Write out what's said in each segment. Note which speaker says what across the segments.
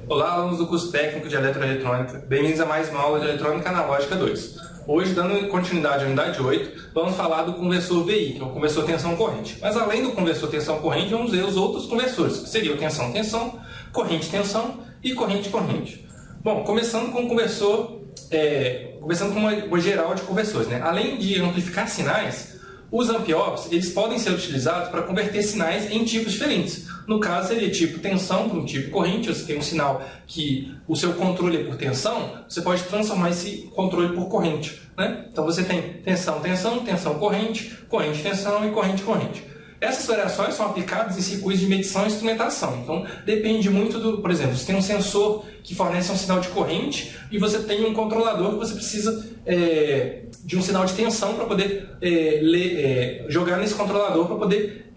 Speaker 1: Olá, alunos do curso técnico de eletroeletrônica, bem-vindos a mais uma aula de eletrônica analógica 2. Hoje, dando continuidade à unidade 8, vamos falar do conversor VI, que é o conversor tensão-corrente. Mas além do conversor tensão-corrente, vamos ver os outros conversores, que seriam tensão-tensão, corrente-tensão e corrente-corrente. Bom, começando com o conversor, começando com uma geral de conversores, né? Além de amplificar sinais, os amp-ops, eles podem ser utilizados para converter sinais em tipos diferentes. No caso, seria tipo tensão para um tipo corrente. Você tem um sinal que o seu controle é por tensão, você pode transformar esse controle por corrente, né? Então você tem tensão, tensão, tensão, corrente, corrente, tensão e corrente, corrente. Essas variações são aplicadas em circuitos de medição e instrumentação. Então, depende muito do... Por exemplo, você tem um sensor que fornece um sinal de corrente e você tem um controlador que você precisa de um sinal de tensão para poder jogar nesse controlador para poder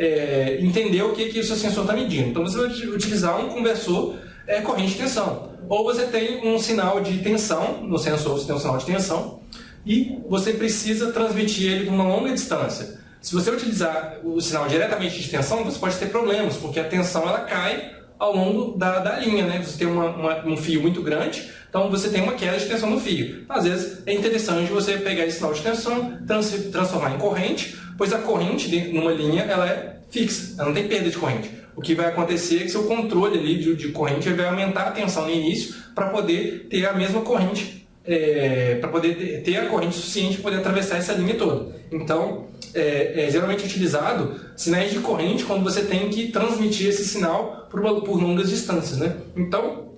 Speaker 1: entender o que o seu sensor está medindo. Então, você vai utilizar um conversor corrente-tensão. Ou você tem um sinal de tensão, no sensor você tem um sinal de tensão, e você precisa transmitir ele para uma longa distância. Se você utilizar o sinal diretamente de tensão, você pode ter problemas, porque a tensão ela cai ao longo da linha, né? Você tem um fio muito grande, então você tem uma queda de tensão no fio. Às vezes é interessante você pegar esse sinal de tensão, transformar em corrente, pois a corrente numa linha ela é fixa, ela não tem perda de corrente. O que vai acontecer é que seu controle ali de corrente vai aumentar a tensão no início para poder ter a mesma corrente, para poder ter a corrente suficiente para poder atravessar essa linha toda. Então, é geralmente utilizado sinais de corrente quando você tem que transmitir esse sinal por longas distâncias, né? Então,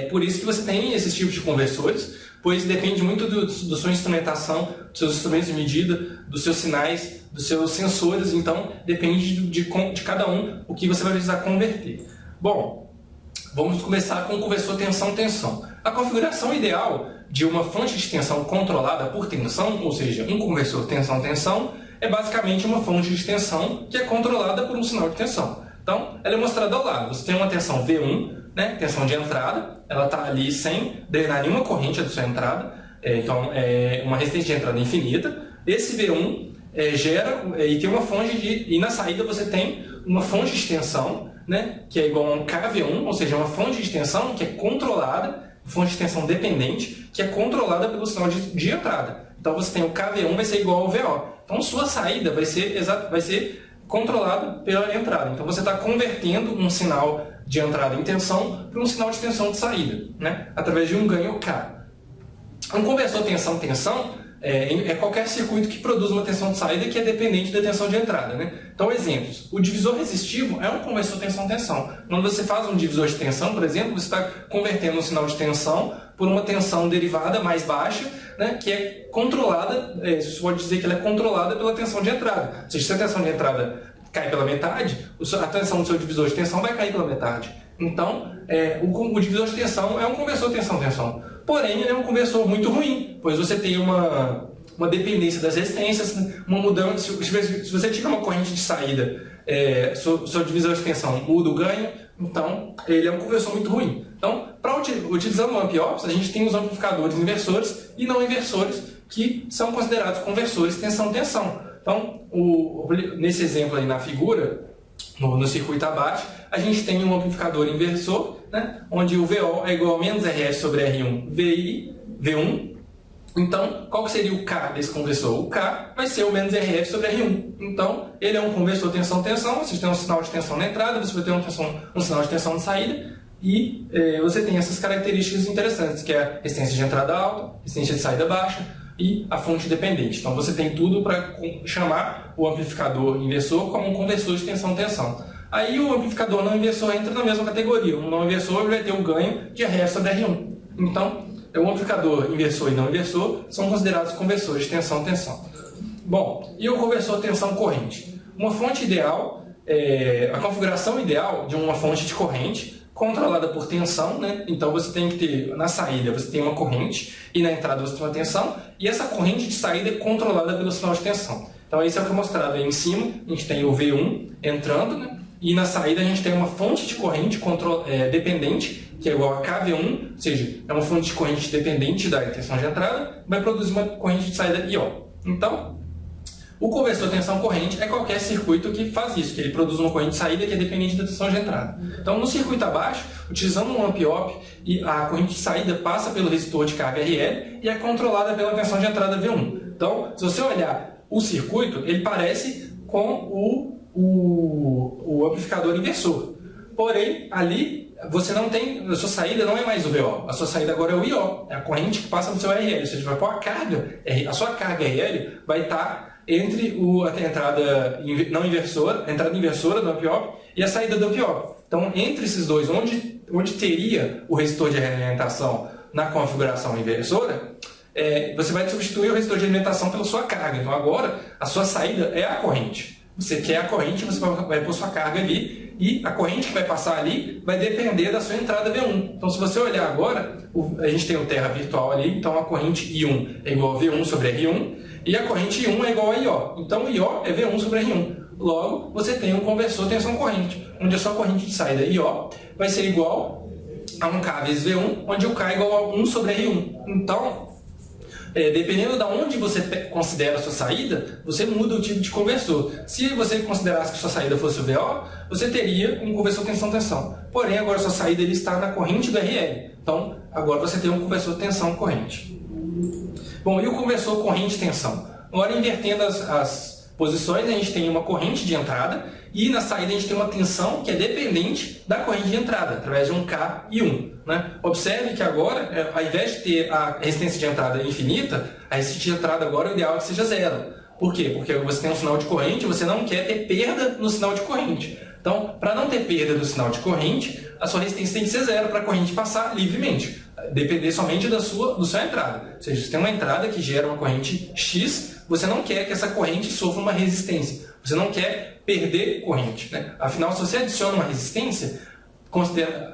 Speaker 1: por isso que você tem esses tipos de conversores, pois depende muito da sua instrumentação, dos seus instrumentos de medida, dos seus sinais, dos seus sensores. Então, depende de cada um o que você vai precisar converter. Bom, vamos começar com o conversor tensão-tensão. A configuração ideal de uma fonte de tensão controlada por tensão, ou seja, um conversor tensão-tensão, é basicamente uma fonte de tensão que é controlada por um sinal de tensão. Então, ela é mostrada ao lado. Você tem uma tensão V1, né, tensão de entrada, ela está ali sem drenar nenhuma corrente da sua entrada, então é uma resistência de entrada infinita. Esse V1 gera e tem uma fonte e na saída você tem uma fonte de tensão, né, que é igual a um KV1, ou seja, uma fonte de tensão que é controlada, fonte de tensão dependente, que é controlada pelo sinal de entrada. Então você tem o KV1 vai ser igual ao VO. Então sua saída vai ser controlada pela entrada. Então você está convertendo um sinal de entrada em tensão para um sinal de tensão de saída, né? Através de um ganho K. Um conversor tensão-tensão é qualquer circuito que produz uma tensão de saída que é dependente da tensão de entrada, né? Então, exemplos. O divisor resistivo é um conversor tensão-tensão. Quando você faz um divisor de tensão, por exemplo, você está convertendo um sinal de tensão por uma tensão derivada mais baixa, né, que é controlada, você pode dizer que ela é controlada pela tensão de entrada. Ou seja, se a tensão de entrada cai pela metade, a tensão do seu divisor de tensão vai cair pela metade. Então, o divisor de tensão é um conversor tensão-tensão. Porém, ele é um conversor muito ruim, pois você tem uma dependência das resistências, uma mudança. Se você tira uma corrente de saída, seu divisor de tensão muda o ganho, então ele é um conversor muito ruim. Então, utilizando o amp-ops, a gente tem os amplificadores inversores e não inversores, que são considerados conversores tensão-tensão. Então, nesse exemplo aí na figura, no circuito abaixo, a gente tem um amplificador inversor, né, onde o VO é igual a menos RF sobre R1 V1. Então, qual seria o K desse conversor? O K vai ser o menos RF sobre R1. Então, ele é um conversor tensão-tensão. Você tem um sinal de tensão na entrada, você vai ter um sinal de tensão de saída, e você tem essas características interessantes, que é a resistência de entrada alta, resistência de saída baixa e a fonte dependente. Então, você tem tudo para chamar o amplificador inversor como um conversor de tensão-tensão. Aí, o amplificador não inversor entra na mesma categoria. O não inversor vai ter o ganho de RF sobre R1. Então, o amplificador inversor e não inversor são considerados conversores de tensão-tensão. Bom, e o conversor tensão-corrente? Uma fonte ideal, a configuração ideal de uma fonte de corrente controlada por tensão, né? Então você tem que ter, na saída você tem uma corrente e na entrada você tem uma tensão, e essa corrente de saída é controlada pelo sinal de tensão. Então isso é o que é mostrado aí em cima. A gente tem o V1 entrando, né? E na saída a gente tem uma fonte de corrente dependente, que é igual a KV1, ou seja, é uma fonte de corrente dependente da tensão de entrada, vai produzir uma corrente de saída IO. Então, O conversor tensão-corrente é qualquer circuito que faz isso, que ele produz uma corrente de saída que é dependente da tensão de entrada. Então, no circuito abaixo, utilizando um amp-op, a corrente de saída passa pelo resistor de carga RL e é controlada pela tensão de entrada V1. Então, se você olhar o circuito, ele parece com o amplificador inversor. Porém, ali você não tem, a sua saída não é mais o VO, a sua saída agora é o IO, é a corrente que passa no seu RL, ou seja, vai pôr a carga, a sua carga RL vai estar entre a entrada não inversora, a entrada inversora do amp-op e a saída do amp-op. Então, entre esses dois, onde teria o resistor de alimentação na configuração inversora, você vai substituir o resistor de alimentação pela sua carga. Então, agora, a sua saída é a corrente. Você quer a corrente, você vai pôr sua carga ali, e a corrente que vai passar ali vai depender da sua entrada V1. Então, se você olhar agora, a gente tem o terra virtual ali, então a corrente I1 é igual a V1 sobre R1, e a corrente I1 é igual a IO. Então, o IO é V1 sobre R1. Logo, você tem um conversor tensão-corrente, onde a sua corrente de saída IO vai ser igual a 1K vezes V1, onde o K é igual a 1 sobre R1. Então, dependendo de onde você considera a sua saída, você muda o tipo de conversor. Se você considerasse que sua saída fosse o VO, você teria um conversor tensão-tensão. Porém, agora sua saída ele está na corrente do RL. Então, agora você tem um conversor tensão-corrente. Bom, e o conversor corrente-tensão? Agora, invertendo as posições, a gente tem uma corrente de entrada e na saída a gente tem uma tensão que é dependente da corrente de entrada, através de um K e 1. Né? Observe que agora, ao invés de ter a resistência de entrada infinita, a resistência de entrada agora o ideal é que seja zero. Por quê? Porque você tem um sinal de corrente e você não quer ter perda no sinal de corrente. Então, para não ter perda do sinal de corrente, a sua resistência tem que ser zero para a corrente passar livremente. Depender somente da sua entrada. Ou seja, você tem uma entrada que gera uma corrente X, você não quer que essa corrente sofra uma resistência. Você não quer perder corrente. Né? Afinal, se você adiciona uma resistência,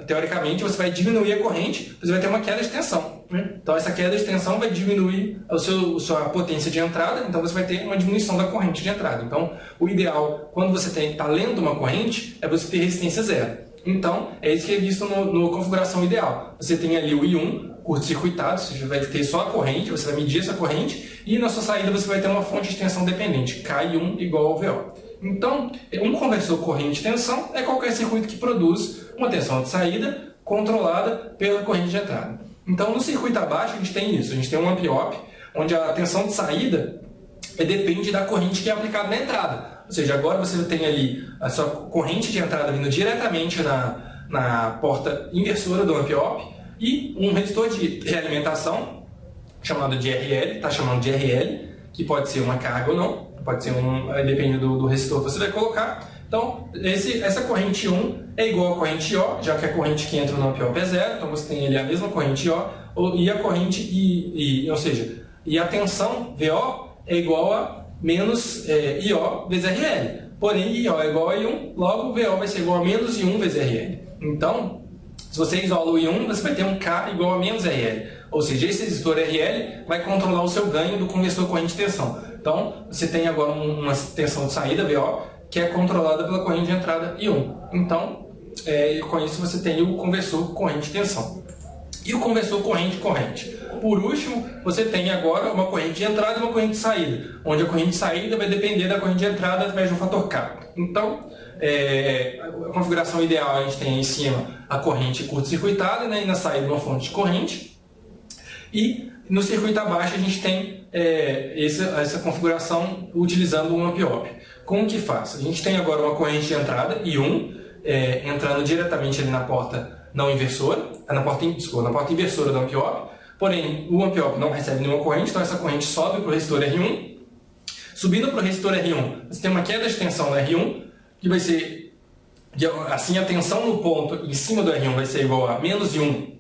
Speaker 1: teoricamente você vai diminuir a corrente, você vai ter uma queda de tensão. Né? Então, essa queda de tensão vai diminuir a sua potência de entrada, então você vai ter uma diminuição da corrente de entrada. Então, o ideal, quando você está lendo uma corrente, é você ter resistência zero. Então, é isso que é visto no configuração ideal. Você tem ali o I1 curto-circuitado, você vai ter só a corrente, você vai medir essa corrente, e na sua saída você vai ter uma fonte de tensão dependente, K1 igual ao VO. Então, um conversor corrente-tensão é qualquer circuito que produz uma tensão de saída controlada pela corrente de entrada. Então, no circuito abaixo, a gente tem isso. A gente tem um amp-op, onde a tensão de saída depende da corrente que é aplicada na entrada. Ou seja, agora você tem ali a sua corrente de entrada vindo diretamente na porta inversora do amp-op e um resistor de realimentação, chamado de RL, está chamando de RL, que pode ser uma carga ou não, pode ser depende do resistor que você vai colocar. Então, essa corrente 1 é igual à corrente IO, já que a corrente que entra no amp-op é zero, então você tem ali a mesma corrente IO, e a corrente ou seja, e a tensão VO é igual a menos IO vezes RL. Porém, IO é igual a I1, logo o VO vai ser igual a menos I1 vezes RL. Então, se você isola o I1, você vai ter um K igual a menos RL. Ou seja, esse resistor RL vai controlar o seu ganho do conversor corrente-tensão. Então, você tem agora uma tensão de saída, VO, que é controlada pela corrente de entrada I1. Então, com isso você tem o conversor corrente-tensão. E o conversor corrente-corrente. Por último, você tem agora uma corrente de entrada e uma corrente de saída, onde a corrente de saída vai depender da corrente de entrada através de um fator K. Então, a configuração ideal, a gente tem em cima a corrente curto-circuitada, né, e na saída uma fonte de corrente. E no circuito abaixo a gente tem essa configuração utilizando um amp-op. Como que faz? A gente tem agora uma corrente de entrada, I1, entrando diretamente ali na porta não inversora, na porta inversora do amp-op. Porém, o amp-op não recebe nenhuma corrente, então essa corrente sobe para o resistor R1. Subindo para o resistor R1, você tem uma queda de tensão no R1, que vai ser, assim, a tensão no ponto em cima do R1 vai ser igual a menos I1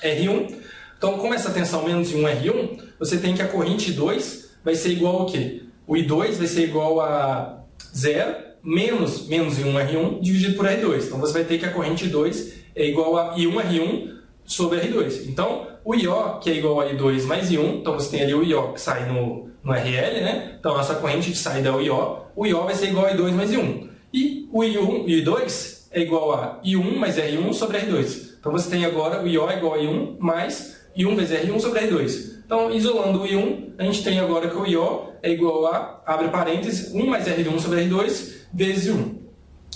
Speaker 1: R1. Então, como essa tensão menos I1 R1, você tem que a corrente I2 vai ser igual ao quê? O I2 vai ser igual a 0 menos I1 R1 dividido por R2. Então, você vai ter que a corrente I2 é igual a I1 R1 sobre R2. Então, o IO, que é igual a I2 mais I1, então você tem ali o IO que sai no RL, né? Então, a sua corrente de saída é o IO vai ser igual a I2 mais I1. E o I2 é igual a I1 mais R1 sobre R2. Então, você tem agora o IO é igual a I1 mais I1 vezes R1 sobre R2. Então, isolando o I1, a gente tem agora que o IO é igual a, abre parênteses, 1 mais R1 sobre R2 vezes 1.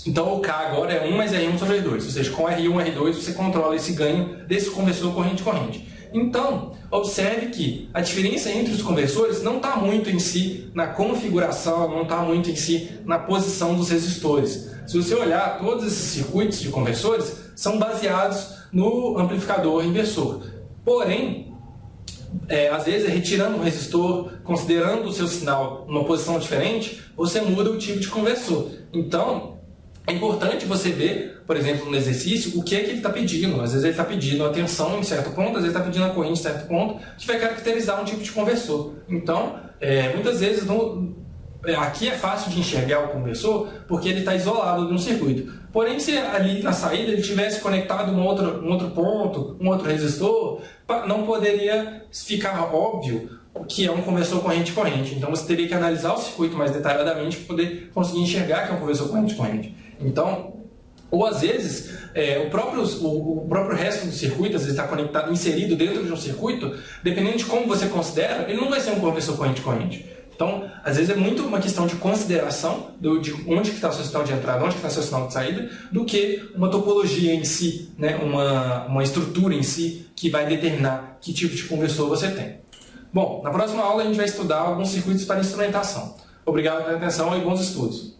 Speaker 1: Então o K agora é 1 mais R1 sobre R2, ou seja, com R1 e R2 você controla esse ganho desse conversor corrente-corrente. Então, observe que a diferença entre os conversores não está muito em si na configuração, não está muito em si na posição dos resistores. Se você olhar, todos esses circuitos de conversores são baseados no amplificador inversor. Porém, às vezes, retirando um resistor, considerando o seu sinal numa posição diferente, você muda o tipo de conversor. Então, é importante você ver, por exemplo, no exercício, o que é que ele está pedindo. Às vezes ele está pedindo a tensão em certo ponto, às vezes está pedindo a corrente em certo ponto, que vai caracterizar um tipo de conversor. Então, muitas vezes, aqui é fácil de enxergar o conversor porque ele está isolado de um circuito. Porém, se ali na saída ele tivesse conectado um outro ponto, um outro resistor, não poderia ficar óbvio que é um conversor corrente-corrente. Então você teria que analisar o circuito mais detalhadamente para poder conseguir enxergar que é um conversor corrente-corrente. Então, ou às vezes, o próprio resto do circuito, às vezes está conectado, inserido dentro de um circuito, dependendo de como você considera, ele não vai ser um conversor corrente-corrente. Então, às vezes é muito uma questão de consideração de onde que está o seu sinal de entrada, onde que está o seu sinal de saída, do que uma topologia em si, né? uma estrutura em si, que vai determinar que tipo de conversor você tem. Bom, na próxima aula a gente vai estudar alguns circuitos para instrumentação. Obrigado pela atenção e bons estudos.